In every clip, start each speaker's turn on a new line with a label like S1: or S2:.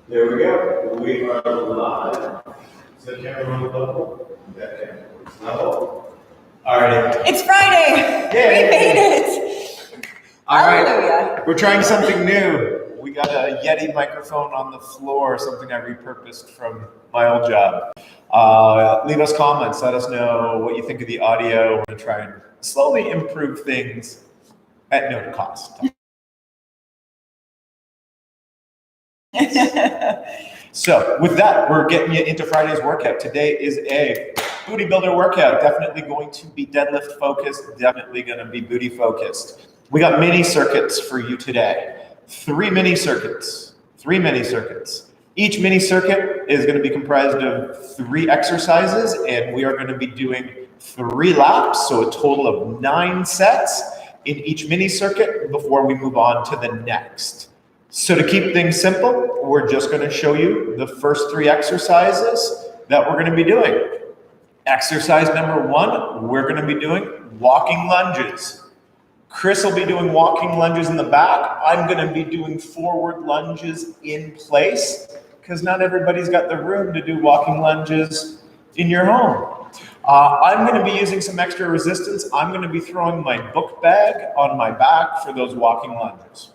S1: There we go. We are live. Is that camera on level? That camera is level. Alrighty.
S2: It's Friday.
S1: Yay.
S2: We made it.
S1: All right.
S2: Hallelujah.
S1: We're trying something new. We got a Yeti microphone on the floor, something I repurposed from my old job. Leave us comments. Let us know what you think of the audio. We're going to try and slowly improve things at no cost. So with that, we're getting you into Friday's workout. Today is a booty builder workout. Definitely going to be deadlift focused. Definitely going to be booty focused. We got mini circuits for you today. 3 mini circuits. Each mini circuit is going to be comprised of 3 exercises, and we are going to be doing 3 laps, so a total of 9 sets in each mini circuit before we move on to the next. So to keep things simple, we're just going to show you the first 3 exercises that we're going to be doing. Exercise number 1, we're going to be doing walking lunges. Chris will be doing walking lunges in the back. I'm going to be doing forward lunges in place because not everybody's got the room to do walking lunges in your home. I'm going to be using some extra resistance. I'm going to be throwing my book bag on my back for those walking lunges.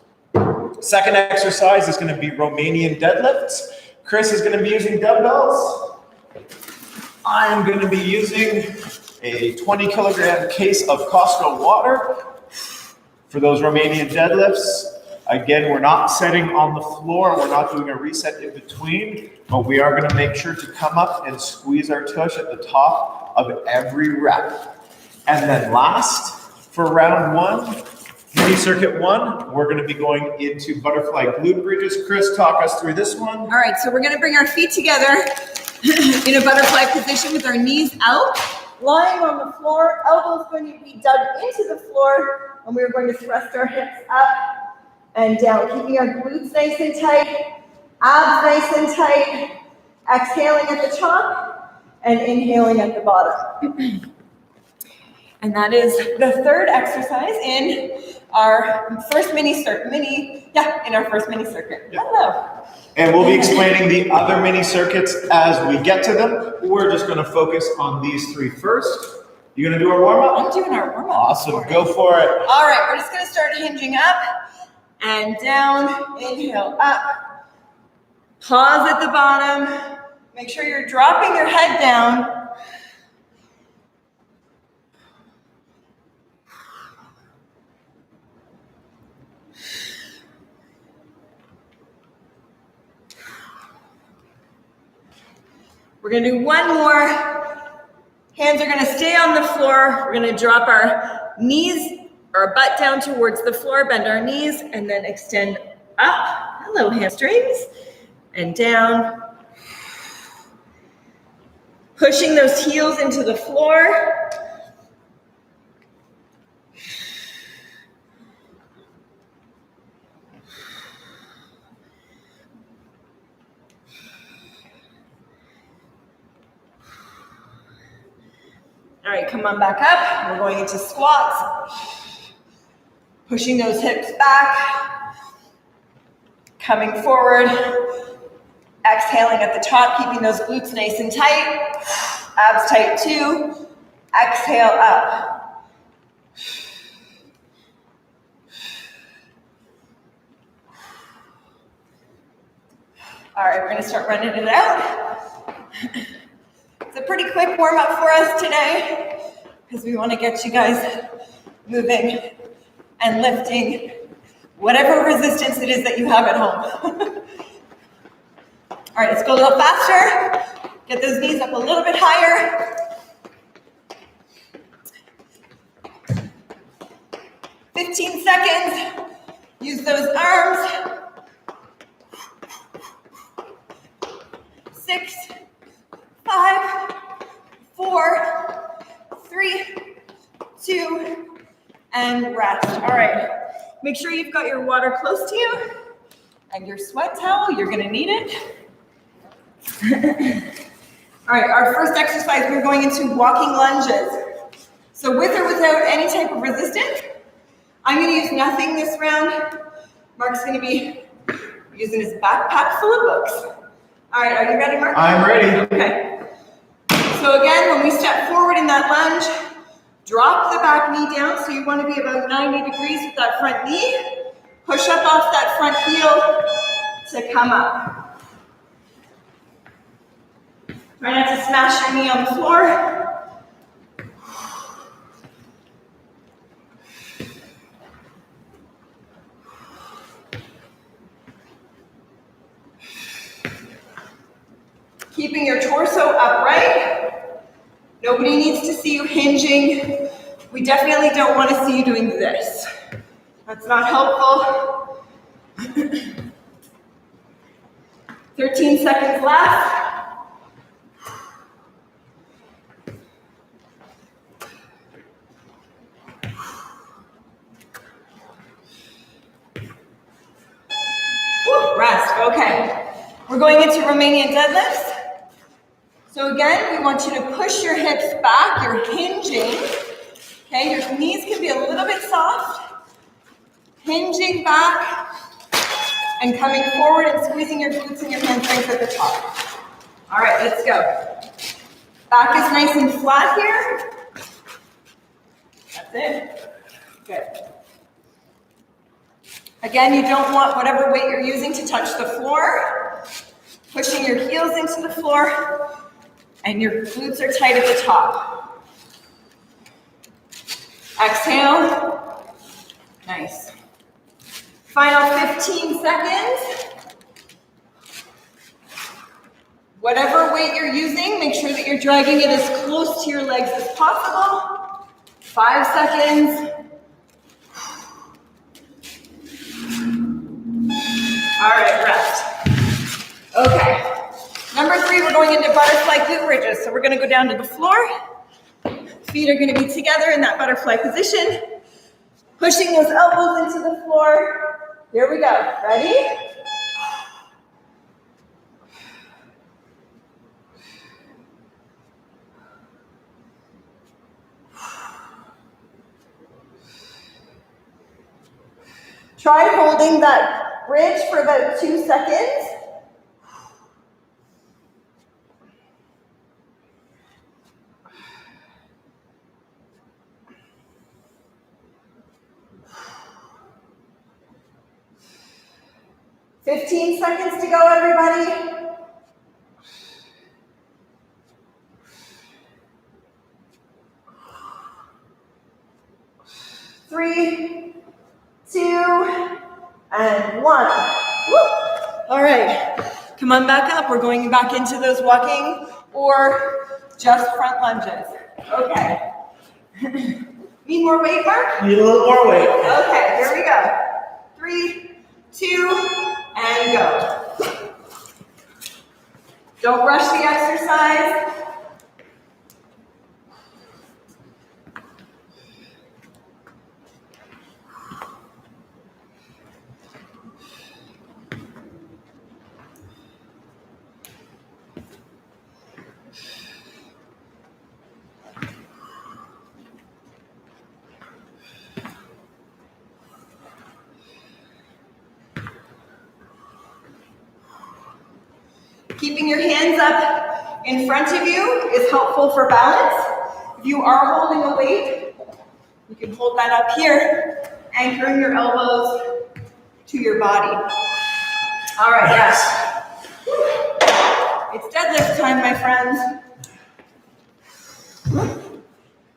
S1: Second exercise is going to be Romanian deadlifts. Chris is going to be using dumbbells. I'm going to be using a 20 kilogram case of Costco water for those Romanian deadlifts. Again, we're not setting on the floor. We're not doing a reset in between, but we are going to make sure to come up and squeeze our tush at the top of every rep. And then last, for round 1, mini circuit 1, we're going to be going into butterfly glute bridges. Chris, talk us through this one.
S2: All right, so we're going to bring our feet together in a butterfly position with our knees out, lying on the floor, elbows going to be dug into the floor, and we're going to thrust our hips up and down, keeping our glutes nice and tight, abs nice and tight, exhaling at the top and inhaling at the bottom. And that is the third exercise in our first mini circuit.
S1: Yep.
S2: Hello.
S1: And we'll be explaining the other mini circuits as we get to them. We're just going to focus on these 3 first. You going to do our warm-up?
S2: I'm doing our warm-up.
S1: Awesome. Go for it.
S2: All right, we're just going to start hinging up and down. Inhale up. Pause at the bottom. Make sure you're dropping your head down. We're going to do one more. Hands are going to stay on the floor. We're going to drop our knees, our butt down towards the floor, bend our knees, and then extend up. Hello, hamstrings. And down. Pushing those heels into the floor. All right, come on back up. We're going into squats. Pushing those hips back. Coming forward. Exhaling at the top, keeping those glutes nice and tight. Abs tight too. Exhale up. All right, we're going to start running it out. It's a pretty quick warm up for us today because we want to get you guys moving and lifting whatever resistance it is that you have at home. All right, let's go a little faster. Get those knees up a little bit higher. 15 seconds. Use those arms. 6, 5, 4, 3, 2, and rest. All right, make sure you've got your water close to you and your sweat towel. You're gonna need it. All right, our first exercise, we're going into walking lunges. So with or without any type of resistance, I'm gonna use nothing this round. Mark's gonna be using his backpack full of books. All right, are you ready, Mark?
S1: I'm ready.
S2: Okay. So again, when we step forward in that lunge, drop the back knee down. So you want to be about 90 degrees with that front knee. Push up off that front heel to come up. Try not to smash your knee on the floor. Keeping your torso upright. Nobody needs to see you hinging. We definitely don't want to see you doing this. That's not helpful. 13 seconds left. Woo, rest, okay. We're going into Romanian deadlifts. So again, we want you to push your hips back, you're hinging. Okay, your knees can be a little bit soft. Hinging back and coming forward and squeezing your glutes and your hamstrings at the top. All right, let's go. Back is nice and flat here. That's it. Good. Again, you don't want whatever weight you're using to touch the floor. Pushing your heels into the floor and your glutes are tight at the top. Exhale. Nice. Final 15 seconds. Whatever weight you're using, make sure that you're dragging it as close to your legs as possible. 5 seconds. All right, rest. Okay. Number 3, we're going into butterfly glute bridges. So we're going to go down to the floor. Feet are going to be together in that butterfly position. Pushing those elbows into the floor. Here we go. Ready? Try holding that bridge for about 2 seconds. $15 seconds to go, everybody. Three, 2, and 1. Woo. All right, come on back up. We're going back into those walking or just front lunges. Okay. Need more weight, Mark?
S1: Need a little more weight.
S2: Okay, here we go. 3, 2, and go. Don't rush the exercise. Keeping your hands up in front of you is helpful for balance. If you are holding a weight, you can hold that up here, anchoring your elbows to your body. All right, yes. It's deadlift time, my friends.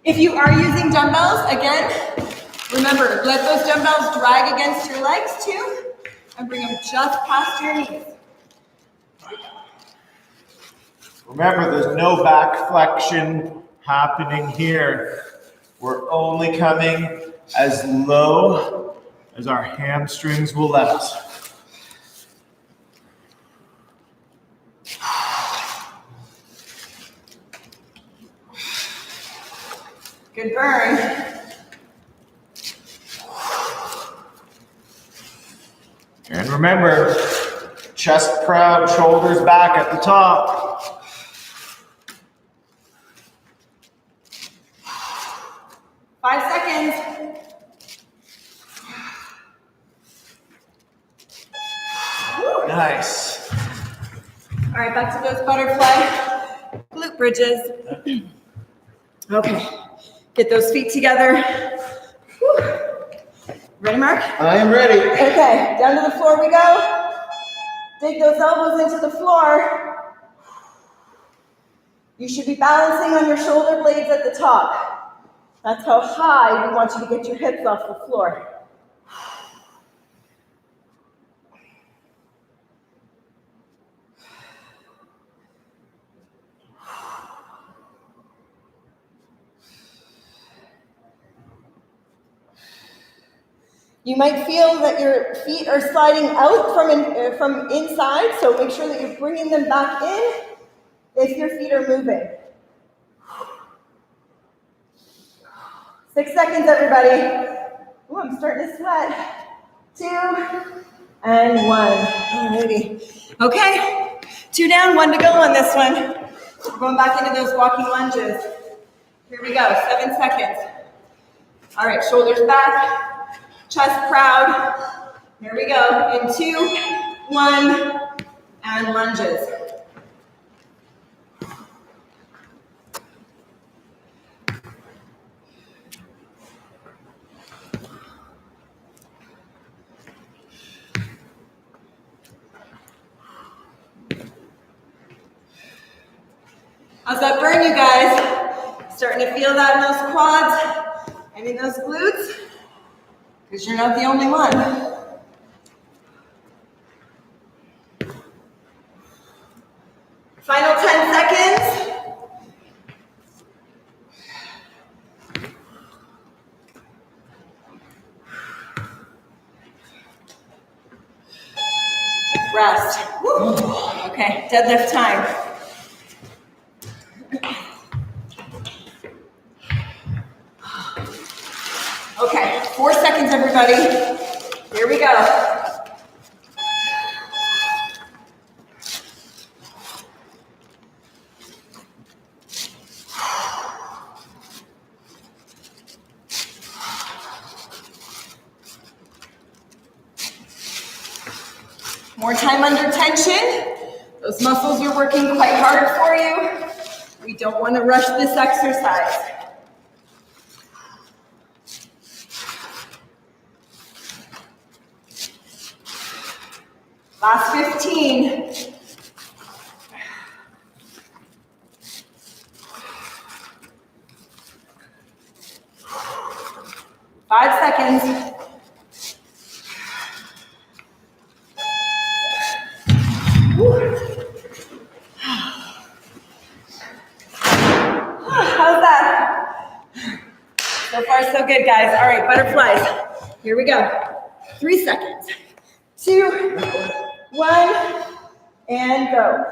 S2: If you are using dumbbells, again, remember, let those dumbbells drag against your legs too, and bring them just past your knees.
S1: Remember, there's no back flexion happening here. We're only coming as low as our hamstrings will let us.
S2: Good burn.
S1: And remember, chest proud, shoulders back at the top.
S2: Five seconds. Woo.
S1: Nice.
S2: All right, back to those butterfly glute bridges. Okay, get those feet together. Whew. Ready, Mark?
S1: I am ready.
S2: Okay, down to the floor we go. Dig those elbows into the floor. You should be balancing on your shoulder blades at the top. That's how high we want you to get your hips off the floor. You might feel that your feet are sliding out from inside, so make sure that you're bringing them back in if your feet are moving. 6 seconds, everybody. Ooh, I'm starting to sweat. 2 and 1. Alrighty. Okay, 2 down, 1 to go on this one. We're going back into those walking lunges. Here we go, 7 seconds. All right, shoulders back. Chest proud. Here we go. In 2, 1, and lunges. How's that burn, you guys? Starting to feel that in those quads and in those glutes? Because you're not the only one. Final 10 seconds. Rest. Woo. Okay, deadlift time. Okay, 4 seconds, everybody. Here we go. More time under tension. Those muscles are working quite hard for you. We don't want to rush this exercise. Last 15. Five seconds. How's that? So far, so good, guys. All right, butterflies. Here we go. 3 seconds. 2, 1, and go.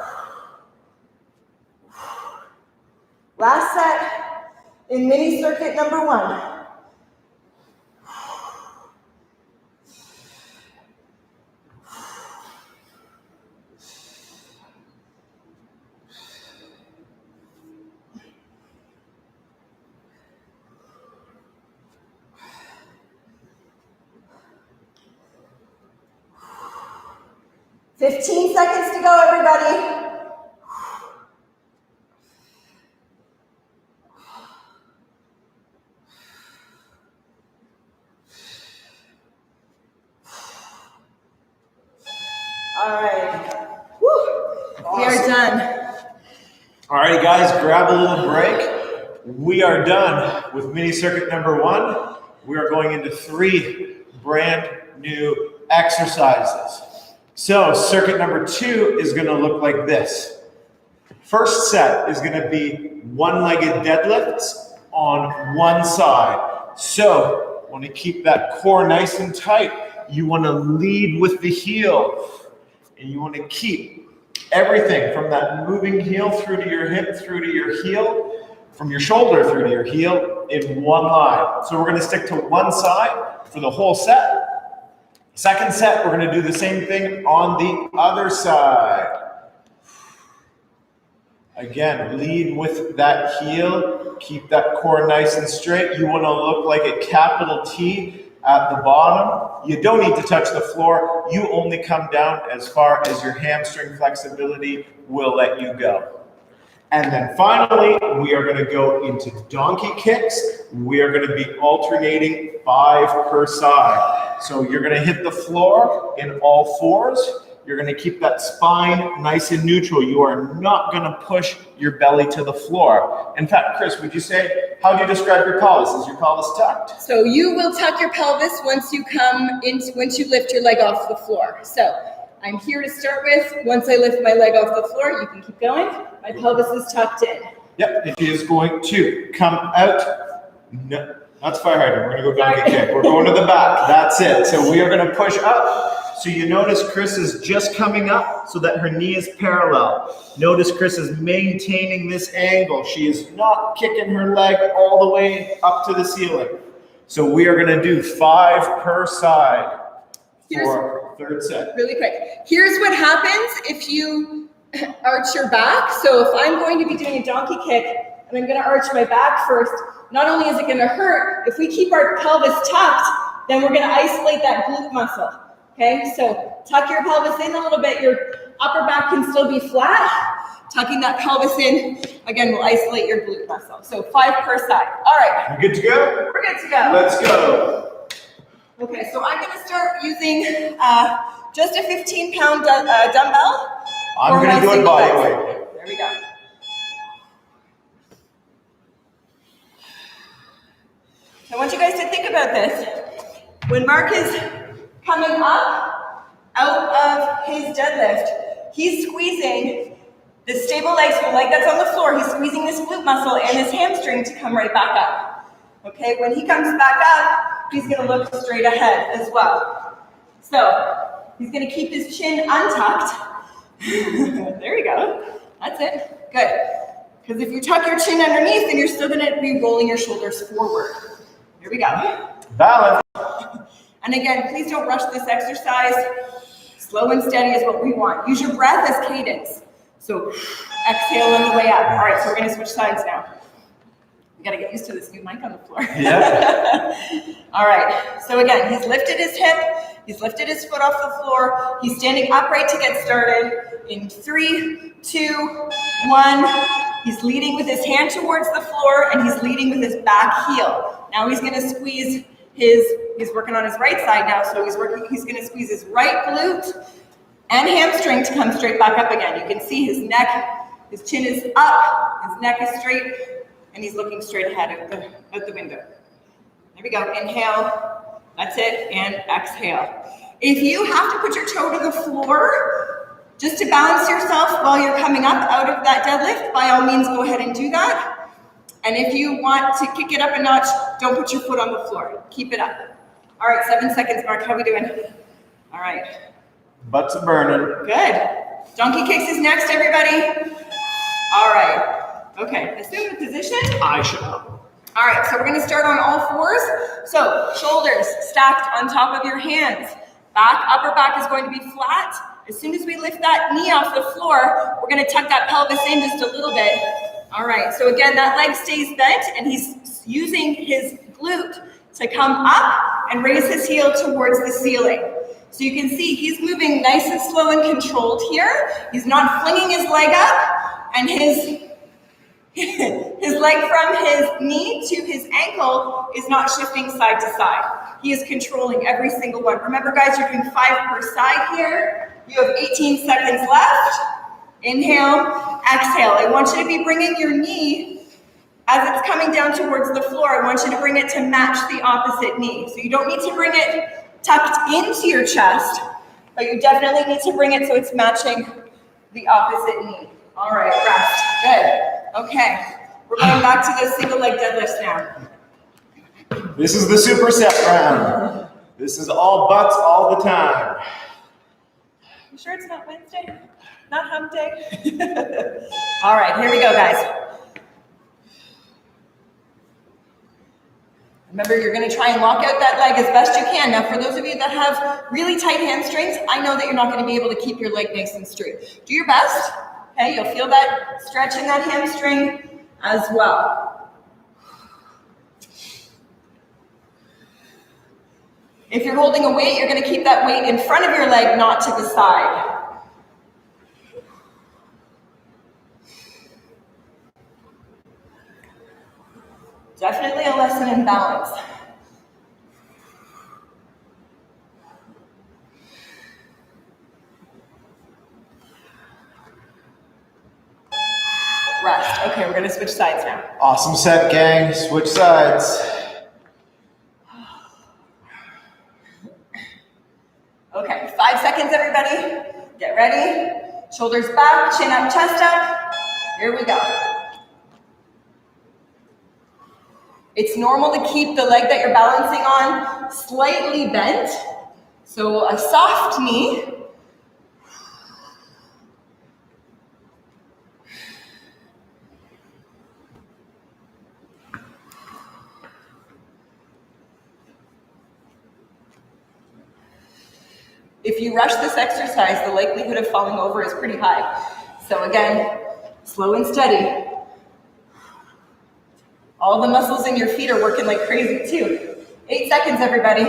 S2: Last set in mini circuit number 1. Fifteen seconds to go, everybody. All right. Woo. Awesome. We are done.
S1: All right, guys, grab a little break. We are done with mini circuit number 1. We are going into 3 brand new exercises. So circuit number 2 is going to look like this. First set is going to be one-legged deadlifts on one side. So want to keep that core nice and tight. You want to lead with the heel. And you want to keep everything from that moving heel through to your hip, through to your heel, from your shoulder through to your heel in one line. So we're going to stick to one side for the whole set. Second set, we're going to do the same thing on the other side. Again, lead with that heel. Keep that core nice and straight. You want to look like a capital T at the bottom. You don't need to touch the floor. You only come down as far as your hamstring flexibility will let you go. And then finally, we are going to go into donkey kicks. We are going to be alternating 5 per side. So you're going to hit the floor in all 4s. You're going to keep that spine nice and neutral. You are not going to push your belly to the floor. In fact, Chris, would you say, how do you describe your pelvis? Is your pelvis tucked?
S2: So you will tuck your pelvis once you lift your leg off the floor. So I'm here to start with. Once I lift my leg off the floor, you can keep going. My pelvis is tucked in.
S1: Yep, it is going to come out. No, that's fire hydrant. We're going to go donkey kick. We're going to the back. That's it. So we are going to push up. So you notice Chris is just coming up so that her knee is parallel. Notice Chris is maintaining this angle. She is not kicking her leg all the way up to the ceiling. So we are going to do 5 per side for third set.
S2: Really quick. Here's what happens if you arch your back. So if I'm going to be doing a donkey kick and I'm going to arch my back first, not only is it going to hurt, if we keep our pelvis tucked, then we're going to isolate that glute muscle. Okay, so tuck your pelvis in a little bit. Your upper back can still be flat. Tucking that pelvis in, again, will isolate your glute muscle. So 5 per side. All right.
S1: You good to go?
S2: We're good to go.
S1: Let's go.
S2: Okay, so I'm going to start using just a 15-pound dumbbell.
S1: I'm going to do it body weight.
S2: There we go. I want you guys to think about this. When Mark is coming up out of his deadlift, he's squeezing the stable leg, so the leg that's on the floor, he's squeezing this glute muscle and his hamstring to come right back up. Okay, when he comes back up, he's going to look straight ahead as well. So he's going to keep his chin untucked. There we go. That's it. Good. Because if you tuck your chin underneath, then you're still going to be rolling your shoulders forward. Here we go.
S1: Balance.
S2: And again, please don't rush this exercise. Slow and steady is what we want. Use your breath as cadence. So exhale on the way up. All right, so we're going to switch sides now. We got to get used to this new mic on the floor.
S1: Yeah.
S2: All right, so again, he's lifted his hip. He's lifted his foot off the floor. He's standing upright to get started. In 3, 2, 1. He's leading with his hand towards the floor, and he's leading with his back heel. Now he's going to squeeze he's working on his right side now, so he's going to squeeze his right glute and hamstring to come straight back up again. You can see his neck, his chin is up, his neck is straight, and he's looking straight ahead out the window. There we go. Inhale. That's it. And exhale. If you have to put your toe to the floor just to balance yourself while you're coming up out of that deadlift, by all means, go ahead and do that. And if you want to kick it up a notch, don't put your foot on the floor. Keep it up. All right, 7 seconds, Mark. How are we doing? All right.
S1: Butts are burning.
S2: Good. Donkey kicks is next, everybody. All right. Okay, assume the position.
S1: I should know.
S2: All right, so we're going to start on all 4s. So shoulders stacked on top of your hands. Upper back is going to be flat. As soon as we lift that knee off the floor, we're going to tuck that pelvis in just a little bit. All right, so again, that leg stays bent, and he's using his glute to come up and raise his heel towards the ceiling. So you can see he's moving nice and slow and controlled here. He's not flinging his leg up, and his leg from his knee to his ankle is not shifting side to side. He is controlling every single one. Remember, guys, you're doing 5 per side here. You have 18 seconds left. Inhale, exhale. I want you to be bringing your knee as it's coming down towards the floor. I want you to bring it to match the opposite knee. So you don't need to bring it tucked into your chest, but you definitely need to bring it so it's matching the opposite knee. All right, rest. Good. Okay. We're going back to those single leg deadlifts now.
S1: This is the superset round. This is all butts all the time.
S2: You sure it's not Wednesday? Not hump day? All right, here we go, guys. Remember, you're going to try and lock out that leg as best you can. Now, for those of you that have really tight hamstrings, I know that you're not going to be able to keep your leg nice and straight. Do your best. Okay, you'll feel that stretch in that hamstring as well. If you're holding a weight, you're going to keep that weight in front of your leg, not to the side. Definitely a lesson in balance. Rest. Okay, we're going to switch sides now.
S1: Awesome set, gang. Switch sides.
S2: Okay, 5 seconds, everybody. Get ready. Shoulders back, chin up, chest up. Here we go. It's normal to keep the leg that you're balancing on slightly bent. So a soft knee. If you rush this exercise, the likelihood of falling over is pretty high. So again, slow and steady. All the muscles in your feet are working like crazy too. 8 seconds, everybody.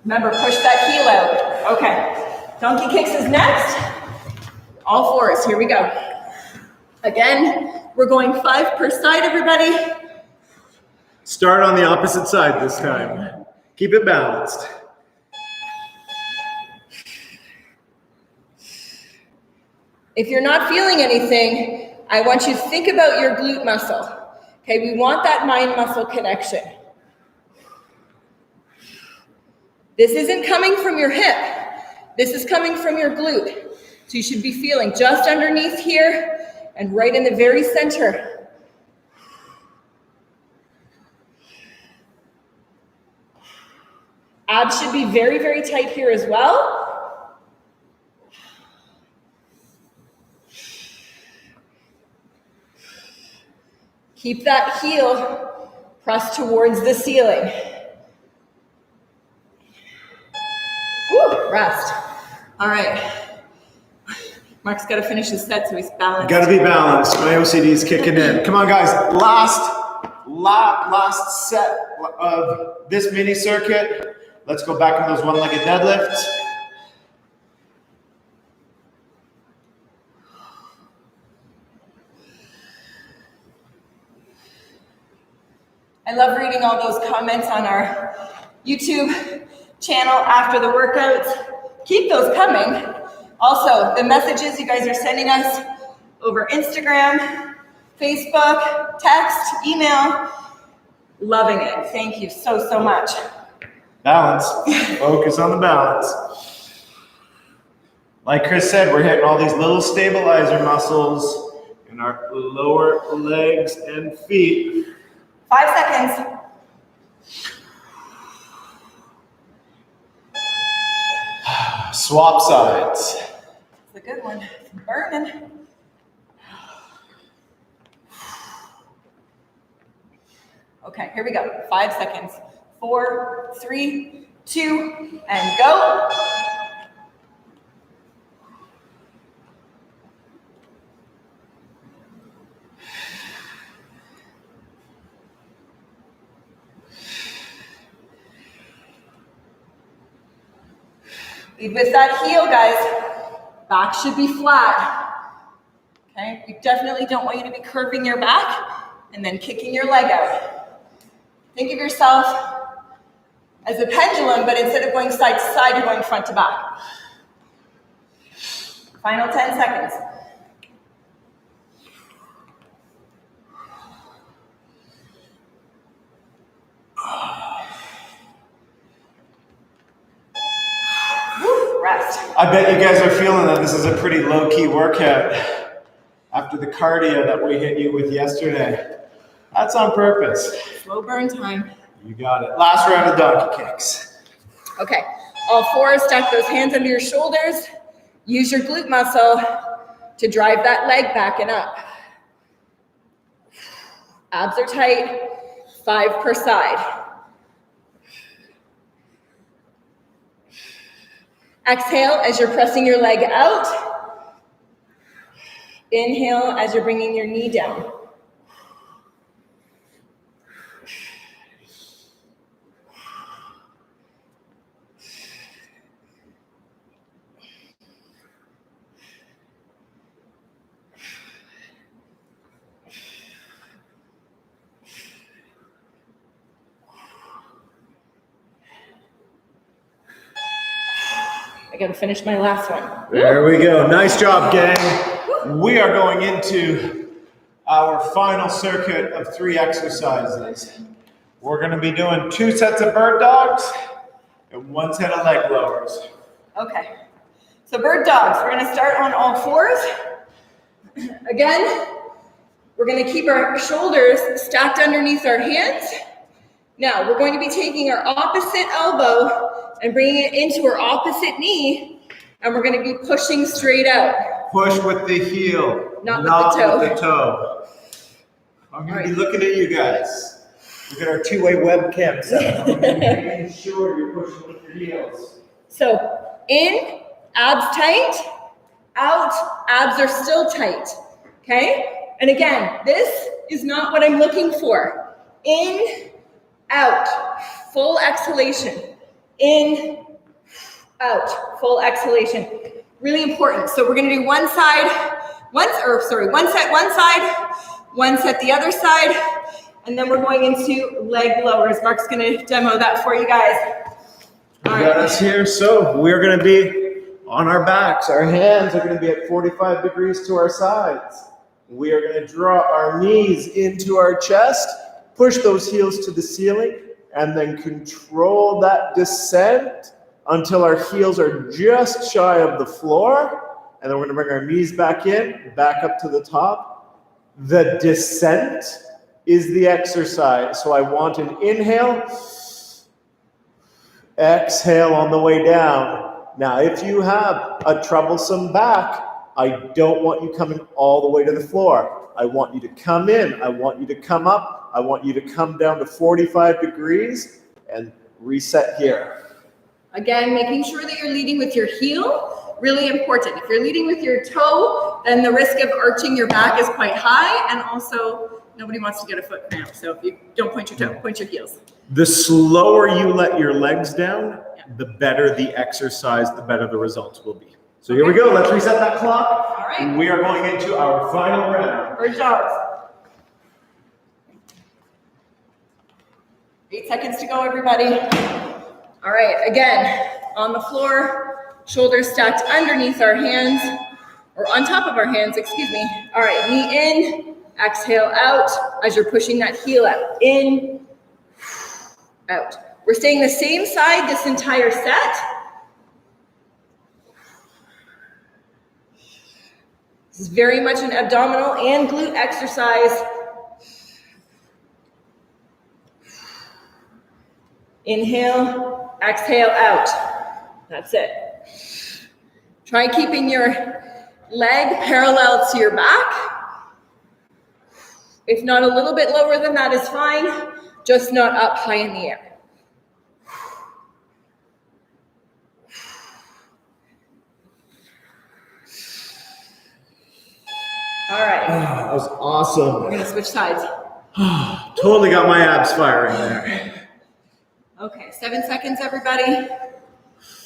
S2: Remember, push that heel out. Okay, donkey kicks is next. All fours, here we go. Again, we're going 5 per side, everybody.
S1: Start on the opposite side this time. Keep it balanced.
S2: If you're not feeling anything, I want you to think about your glute muscle. Okay, we want that mind-muscle connection. This isn't coming from your hip. This is coming from your glute. So you should be feeling just underneath here and right in the very center. Abs should be very, very tight here as well. Keep that heel pressed towards the ceiling. Woo, rest. All right. Mark's got to finish his set so he's balanced.
S1: Got to be balanced. My OCD is kicking in. Come on, guys. Last set of this mini circuit. Let's go back into those one-legged deadlifts.
S2: I love reading all those comments on our YouTube channel after the workouts. Keep those coming. Also, the messages you guys are sending us over Instagram, Facebook, text, email. Loving it. Thank you so, so much.
S1: Balance. Focus on the balance. Like Chris said, we're hitting all these little stabilizer muscles in our lower legs and feet.
S2: 5 seconds.
S1: Swap sides.
S2: It's a good one. Burning. Okay, here we go. 5 seconds. 4, 3, 2, and go. Lead with that heel, guys. Back should be flat. Okay, we definitely don't want you to be curving your back and then kicking your leg out. Think of yourself as a pendulum, but instead of going side to side, you're going front to back. Final 10 seconds. Woo, rest.
S1: I bet you guys are feeling that this is a pretty low-key workout after the cardio that we hit you with yesterday. That's on purpose.
S2: Slow burn time.
S1: You got it. Last round of donkey kicks.
S2: Okay, all fours, stack those hands under your shoulders. Use your glute muscle to drive that leg back and up. Abs are tight, 5 per side. Exhale as you're pressing your leg out. Inhale as you're bringing your knee down. gotta finish my last one.
S1: There we go. Nice job, gang. We are going into our final circuit of 3 exercises. We're gonna be doing 2 sets of bird dogs and 1 set of leg lowers.
S2: Okay, so bird dogs, we're gonna start on all 4s. Again, we're gonna keep our shoulders stacked underneath our hands. Now, we're going to be taking our opposite elbow and bringing it into our opposite knee, and we're gonna be pushing straight out.
S1: Push with the heel,
S2: Not
S1: with the toe. I'm gonna be looking at you guys. Look at our 2-way webcam setup. I'm gonna be making sure you're pushing with your heels.
S2: So, in, abs tight, out, abs are still tight, okay? And again, this is not what I'm looking for. In, out, full exhalation. In, out, full exhalation. Really important. So we're gonna do one set one side, 1 set the other side, and then we're going into leg lowers. Mark's gonna demo that for you guys.
S1: You got us here. So we're gonna be on our backs. Our hands are gonna be at 45 degrees to our sides. We are gonna draw our knees into our chest, push those heels to the ceiling, and then control that descent until our heels are just shy of the floor. And then we're gonna bring our knees back in, back up to the top. The descent is the exercise. So I want an inhale, exhale on the way down. Now, if you have a troublesome back, I don't want you coming all the way to the floor. I want you to come in. I want you to come up. I want you to come down to 45 degrees and reset here.
S2: Again, making sure that you're leading with your heel, really important. If you're leading with your toe, then the risk of arching your back is quite high, and also nobody wants to get a foot cramp. So if you don't point your toe, point your heels.
S1: The slower you let your legs down, the better the exercise, the better the results will be. So here we go. Let's reset that clock.
S2: All right.
S1: We are going into our final round.
S2: Bird dogs. 8 seconds to go, everybody. All right, again, on the floor, shoulders stacked underneath our hands, or on top of our hands, excuse me. All right, knee in, exhale out as you're pushing that heel out. In, out. We're staying the same side this entire set. This is very much an abdominal and glute exercise. Inhale, exhale out. That's it. Try keeping your leg parallel to your back. If not a little bit lower than that is fine, just not up high in the air. All right.
S1: That was awesome.
S2: We're gonna switch sides.
S1: Totally got my abs firing there.
S2: Okay, 7 seconds, everybody.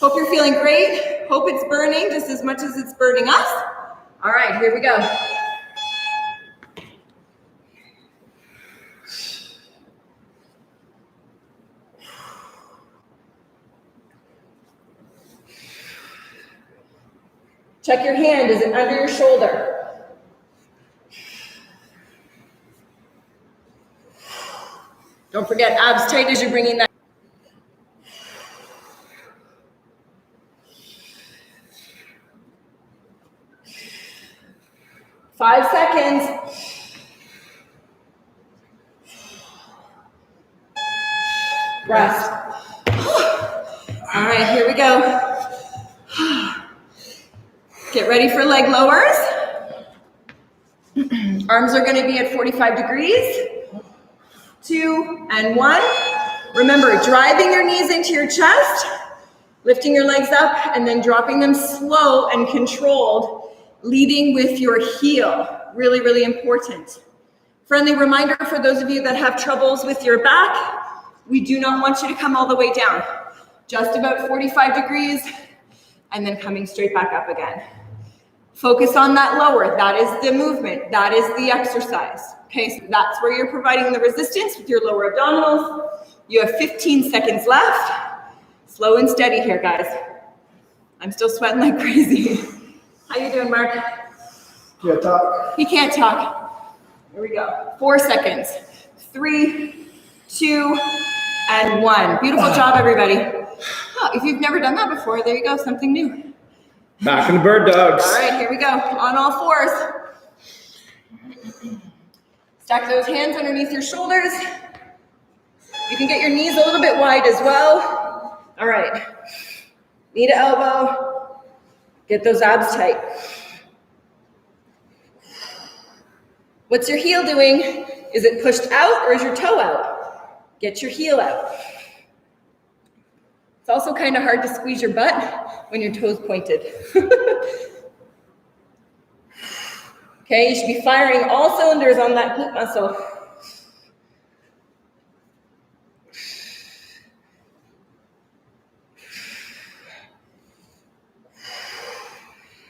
S2: Hope you're feeling great. Hope it's burning just as much as it's burning us. All right, here we go. Check your hand, is it under your shoulder? Don't forget, abs tight as you're bringing that. Five seconds. Rest. All right, here we go. Get ready for leg lowers. Arms are going to be at 45 degrees. 2 and 1. Remember, driving your knees into your chest, lifting your legs up, and then dropping them slow and controlled, leading with your heel. Really, really important. Friendly reminder for those of you that have troubles with your back, we do not want you to come all the way down. Just about 45 degrees, and then coming straight back up again. Focus on that lower. That is the movement. That is the exercise. Okay, so that's where you're providing the resistance with your lower abdominals. You have 15 seconds left. Slow and steady here, guys. I'm still sweating like crazy. How you doing, Mark?
S3: Can't talk.
S2: He can't talk. Here we go. 4 seconds. 3, 2, and 1. Beautiful job, everybody. Oh, if you've never done that before, there you go, something new.
S3: Back in the bird dogs.
S2: All right, here we go. On all fours. Stack those hands underneath your shoulders. You can get your knees a little bit wide as well. All right. Knee to elbow. Get those abs tight. What's your heel doing? Is it pushed out or is your toe out? Get your heel out. It's also kind of hard to squeeze your butt when your toes pointed. Okay, you should be firing all cylinders on that glute muscle.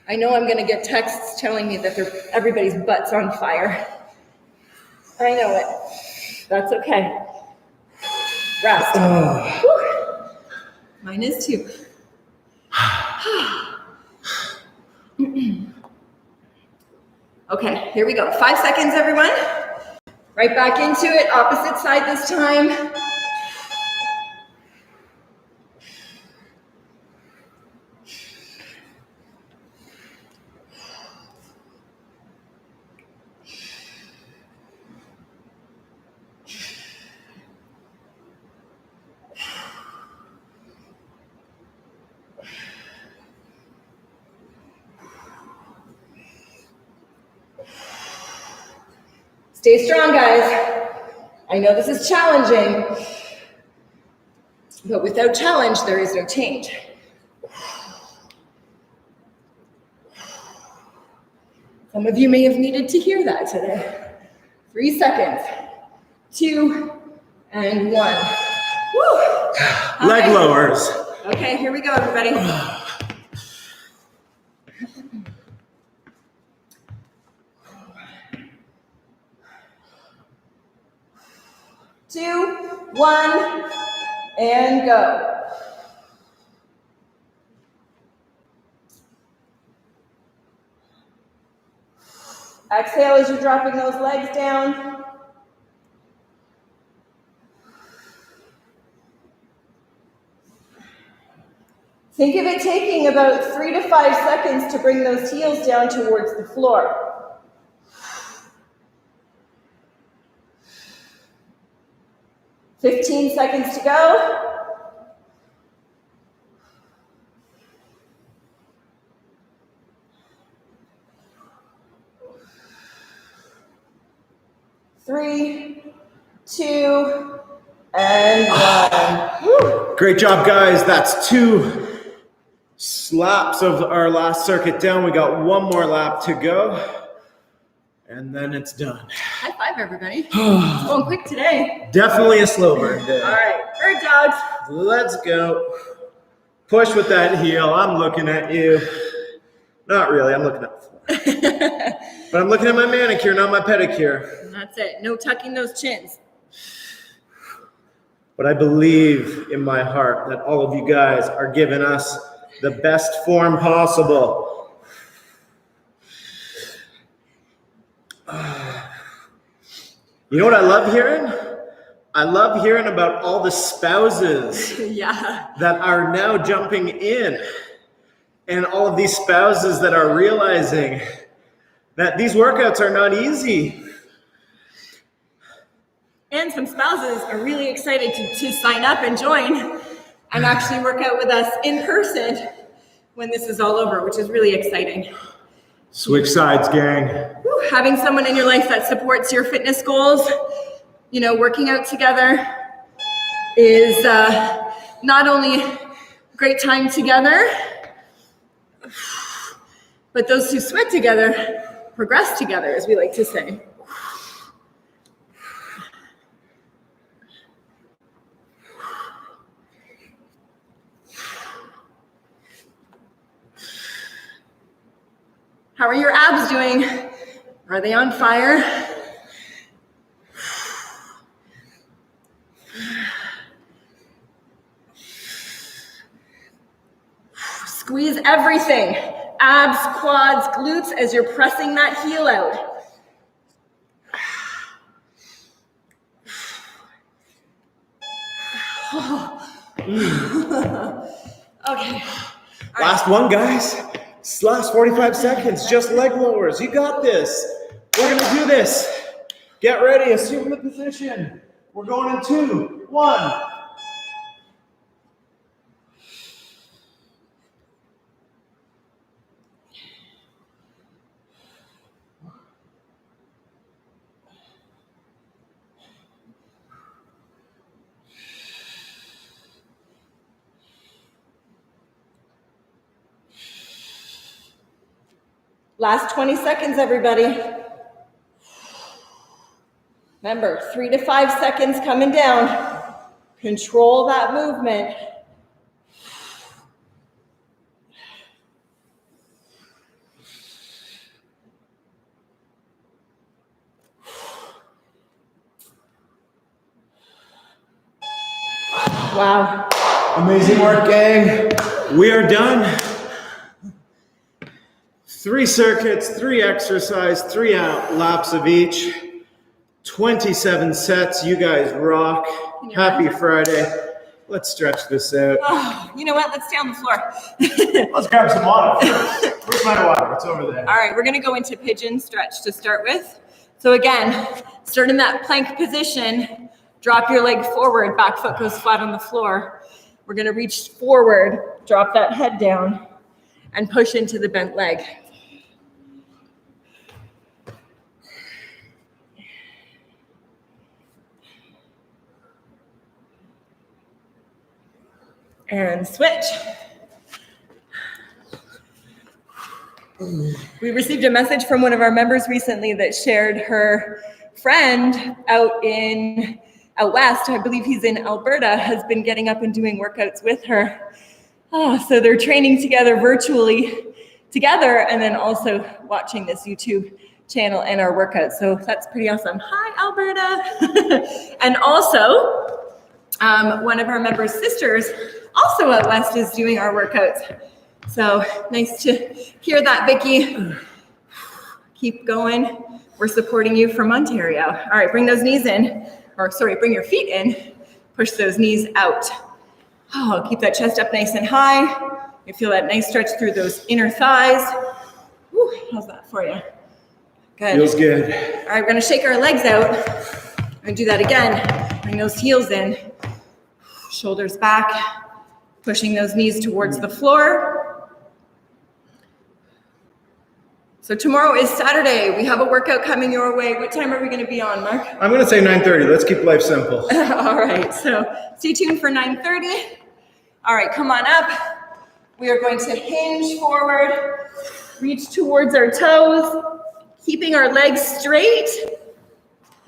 S2: I know I'm going to get texts telling me that everybody's butt's on fire. I know it. That's okay. Rest. Mine is too. Okay, here we go. 5 seconds, everyone. Right back into it. Opposite side this time. Stay strong, guys. I know this is challenging, but without challenge, there is no change. Some of you may have needed to hear that today. 3 seconds. 2 and 1. Woo.
S1: Leg lowers.
S2: Okay, here we go, everybody. 2, 1, and go. Exhale as you're dropping those legs down. Think of it taking about 3 to 5 seconds to bring those heels down towards the floor. 15 seconds to go. Three, 2, and 1. Woo.
S1: Great job, guys. That's 2 slaps of our last circuit down. We got 1 more lap to go, and then it's done.
S2: High five, everybody. It's going quick today.
S1: Definitely a slow burn day.
S2: All right, bird dogs.
S1: Let's go. Push with that heel. I'm looking at you. Not really. I'm looking at the floor. But I'm looking at my manicure, not my pedicure.
S2: That's it. No tucking those chins.
S1: But I believe in my heart that all of you guys are giving us the best form possible. You know what I love hearing? I love hearing about all the spouses
S2: Yeah.
S1: that are now jumping in, and all of these spouses that are realizing that these workouts are not easy.
S2: And some spouses are really excited to sign up and join and actually work out with us in person when this is all over, which is really exciting.
S1: Switch sides, gang.
S2: Woo, having someone in your life that supports your fitness goals, you know, working out together is not only a great time together, but those who sweat together progress together, as we like to say. How are your abs doing? Are they on fire? Squeeze everything. Abs, quads, glutes as you're pressing that heel out. Okay.
S3: Last one, guys. Last 45 seconds, just leg lowers. You got this. We're gonna do this. Get ready, assume the position. We're going in 2, 1.
S2: Last 20 seconds, everybody. Remember, 3 to 5 seconds coming down. Control that movement. Wow.
S3: Amazing work, gang. We are done. 3 circuits, 3 exercise, 3 laps of each. 27 sets. You guys rock. Happy Friday. Let's stretch this out.
S2: Oh, you know what? Let's stay on the floor.
S1: Let's grab some water first. Where's my water? It's over there.
S2: All right, we're gonna go into pigeon stretch to start with. So again, start in that plank position, drop your leg forward, back foot goes flat on the floor. We're gonna reach forward, drop that head down, and push into the bent leg. And switch. We received a message from one of our members recently that shared her friend out west, I believe he's in Alberta, has been getting up and doing workouts with her. Oh, so they're training together virtually together and then also watching this YouTube channel and our workouts. So that's pretty awesome. Hi, Alberta. And also, one of our members' sisters also out west is doing our workouts. So nice to hear that, Vicky. Keep going. We're supporting you from Ontario. All right, bring those knees in, bring your feet in. Push those knees out. Oh, keep that chest up nice and high. You feel that nice stretch through those inner thighs. Whew, how's that for you? Good.
S3: Feels good.
S2: All right, we're gonna shake our legs out. We're gonna do that again. Bring those heels in. Shoulders back. Pushing those knees towards the floor. So tomorrow is Saturday. We have a workout coming your way. What time are we going to be on, Mark?
S3: I'm going to say 9:30. Let's keep life simple.
S2: All right, so stay tuned for 9:30. All right, come on up. We are going to hinge forward, reach towards our toes, keeping our legs straight,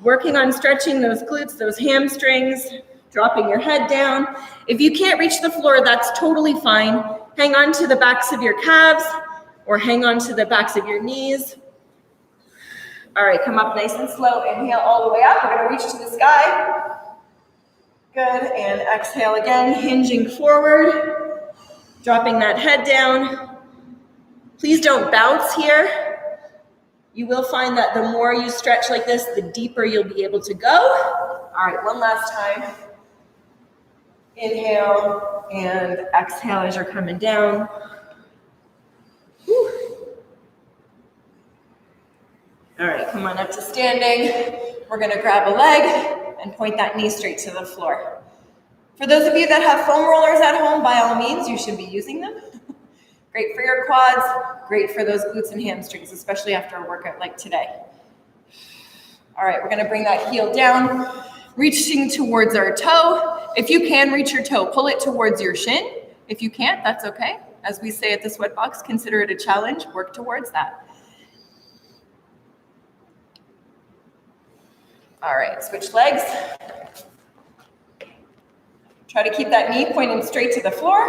S2: working on stretching those glutes, those hamstrings, dropping your head down. If you can't reach the floor, that's totally fine. Hang on to the backs of your calves or hang on to the backs of your knees. All right, come up nice and slow. Inhale all the way up. We're gonna reach to the sky. Good, and exhale again, hinging forward, dropping that head down. Please don't bounce here. You will find that the more you stretch like this, the deeper you'll be able to go. All right, one last time. Inhale and exhale as you're coming down. Whew. All right, come on up to standing. We're gonna grab a leg and point that knee straight to the floor. For those of you that have foam rollers at home, by all means, you should be using them. Great for your quads, great for those glutes and hamstrings, especially after a workout like today. All right, we're gonna bring that heel down, reaching towards our toe. If you can reach your toe, pull it towards your shin. If you can't, that's okay. As we say at the Sweatbox, consider it a challenge, work towards that. All right, switch legs. Try to keep that knee pointing straight to the floor.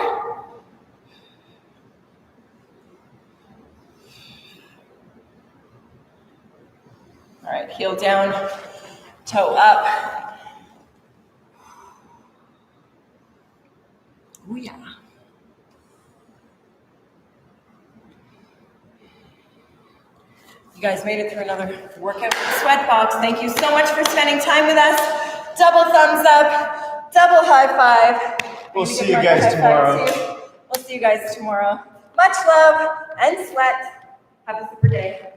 S2: All right, heel down, toe up. Oh yeah. You guys made it through another workout with the sweat box. Thank you so much for spending time with us. Double thumbs up, double high five.
S1: We'll see you guys tomorrow.
S2: We'll see you guys tomorrow. Much love and sweat. Have a super day.